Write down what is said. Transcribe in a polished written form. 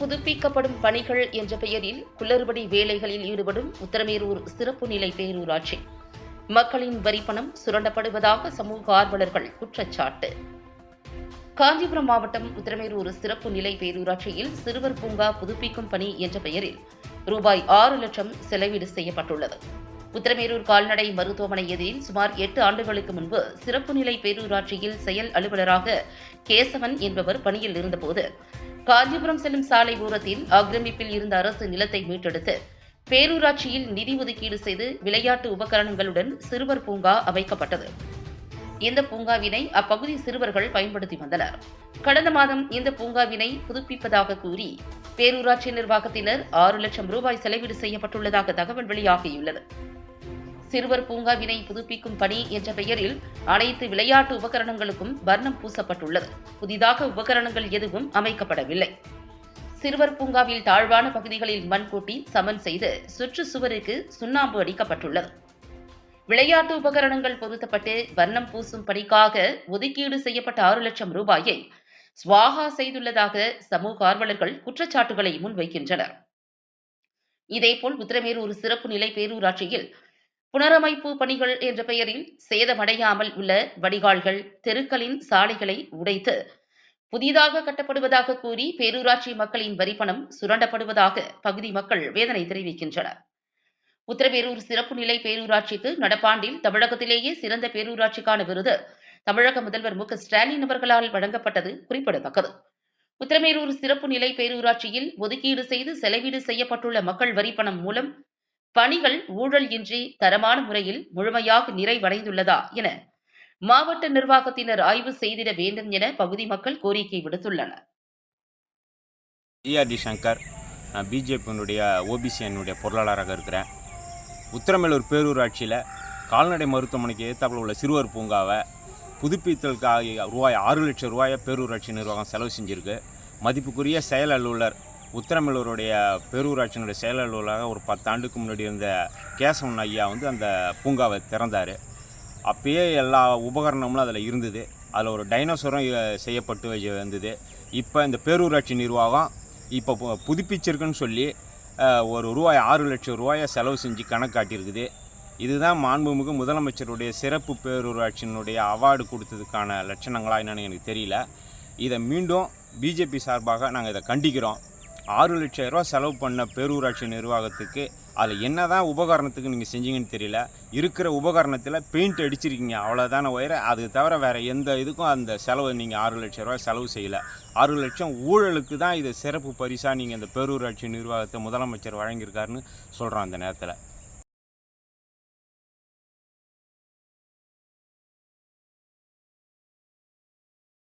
புதுப்பிக்கப்படும் பணிகள் என்ற பெயரில் குளறுபடி வேலைகளில் ஈடுபடும் உத்தரமேரூர் சிறப்பு நிலை பேரூராட்சி மக்களின் வரிப்பணம் சுரண்டப்படுவதாக சமூக ஆர்வலர்கள் குற்றச்சாட்டு. காஞ்சிபுரம் மாவட்டம் உத்தரமேரூர் சிறப்பு நிலை பேரூராட்சியில் சிறுவர் பூங்கா புதுப்பிக்கும் பணி என்ற பெயரில் ரூபாய் 6 லட்சம் செலவீடு செய்யப்பட்டுள்ளது. உத்தரமேரூர் கால்நடை மருத்துவமனை எதிரில் சுமார் 8 ஆண்டுகளுக்கு முன்பு சிறப்பு நிலை பேரூராட்சியில் செயல் அலுவலராக கேசவன் என்பவர் பணியில் இருந்தபோது காஞ்சிபுரம் செல்லும் சாலை ஓரத்தில் ஆக்கிரமிப்பில் இருந்த அரசு நிலத்தை மீட்டெடுத்து பேரூராட்சியில் நிதி ஒதுக்கீடு செய்து விளையாட்டு உபகரணங்களுடன் சிறுவர் பூங்கா அமைக்கப்பட்டது. இந்த பூங்காவினை அப்பகுதி சிறுவர்கள் பயன்படுத்தி வந்தனர். கடந்த மாதம் இந்த பூங்காவினை புதுப்பிப்பதாக கூறி பேரூராட்சி நிர்வாகத்தினர் 6 லட்சம் ரூபாய் செலவீடு செய்யப்பட்டுள்ளதாக தகவல் வெளியாகியுள்ளது. சிறுவர் பூங்காவினை புதுப்பிக்கும் பணி என்ற பெயரில் அனைத்து விளையாட்டு உபகரணங்களுக்கும் வர்ணம் பூசப்பட்டுள்ளது. புதிதாக உபகரணங்கள் எதுவும் அமைக்கப்படவில்லை. சிறுவர் பூங்காவில் தாழ்வான பகுதிகளில் மண் கூட்டி சமன் செய்து சுற்றுச்சுவருக்கு சுண்ணாம்பு அடிக்கப்பட்டுள்ளது. விளையாட்டு உபகரணங்கள் பொருத்தப்பட்டு வர்ணம் பூசும் பணிக்காக ஒதுக்கீடு செய்யப்பட்ட 6 லட்சம் ரூபாயை ஸ்வாகா செய்துள்ளதாக சமூக ஆர்வலர்கள் குற்றச்சாட்டுகளை முன்வைக்கின்றனர். இதேபோல் உத்தரமேரூர் சிறப்பு நிலை பேரூராட்சியில் புனரமைப்பு பணிகள் என்ற பெயரில் சேதமடையாமல் உள்ள வடிகால்கள், தெருக்களின் சாலைகளை உடைத்து புதிதாக கட்டப்படுவதாக கூறி பேரூராட்சி மக்களின் வரிப்பணம் சுரண்டப்படுவதாக பகுதி மக்கள் வேதனை தெரிவிக்கின்றனர். உத்தரமேரூர் சிறப்பு நிலை பேரூராட்சிக்கு நடப்பாண்டில் தமிழகத்திலேயே சிறந்த பேரூராட்சிக்கான விருது தமிழக முதல்வர் மு.க.ஸ்டாலின் அவர்களால் வழங்கப்பட்டது குறிப்பிடத்தக்கது. உத்தரமேரூர் சிறப்பு நிலை பேரூராட்சியில் ஒதுக்கீடு செய்து செலவீடு செய்யப்பட்டுள்ள மக்கள் வரிப்பணம் மூலம் பணிகள் ஊழல் இன்றி தரமான முறையில் முழுமையாக நிறைவடைந்துள்ளதா என மாவட்ட நிர்வாகத்தினர் ஆய்வு செய்திட வேண்டும் என பகுதி மக்கள் கோரிக்கை விடுத்துள்ளனர். ERD சங்கர், நான் பிஜேபியினுடைய OBC பொருளாளராக இருக்கிறேன். உத்தரமேரூர் பேரூராட்சியில் கால்நடை மருத்துவமனைக்கு எதிர்த்தாப்புல உள்ள சிறுவர் பூங்காவை புதுப்பித்தலுக்காக ரூபாய் 6 லட்சம் ரூபாயை பேரூராட்சி நிர்வாகம் செலவு செஞ்சுருக்கு. மதிப்புக்குரிய செயல் அலுவலர் உத்தரமேரூருடைய பேரூராட்சியினுடைய செயல் அலுவலராக ஒரு 10 ஆண்டுக்கு முன்னாடி இருந்த கேசவன் ஐயா அந்த பூங்காவை திறந்தார். அப்பயே எல்லா உபகரணங்களும் அதில் இருந்தது. அதில் ஒரு டைனோசரும் செய்யப்பட்டு வந்தது. இப்போ இந்த பேரூராட்சி நிர்வாகம் இப்போ புதுப்பிச்சிருக்குன்னு சொல்லி ஒரு ரூபாய் 6 லட்சம் ரூபாயை செலவு செஞ்சு கணக்கு காட்டியிருக்குது. இதுதான் மாண்புமிகு முதலமைச்சருடைய சிறப்பு பேரூராட்சியினுடைய அவார்டு கொடுத்ததுக்கான லட்சணங்களா என்னன்னு எனக்கு தெரியல. இதை மீண்டும் பிஜேபி சார்பாக நாங்கள் இதை கண்டிக்கிறோம். 6 லட்சம் ரூபா செலவு பண்ண பேரூராட்சி நிர்வாகத்துக்கு அதில் என்ன தான் உபகரணத்துக்கு நீங்கள் செஞ்சீங்கன்னு தெரியல. இருக்கிற உபகரணத்தில் பெயிண்ட் அடிச்சிருக்கீங்க, அவ்வளோதான ஒயரை. அது தவிர வேறு எந்த இதுக்கும் அந்த செலவு நீங்கள் 6 லட்சம் ரூபா செலவு செய்யலை. 6 லட்சம் ஊழலுக்கு தான் இது சிறப்பு பரிசாக நீங்கள் இந்த பேரூராட்சி நிர்வாகத்தை முதலமைச்சர் வழங்கியிருக்காருன்னு சொல்கிறோம் அந்த நேரத்தில்.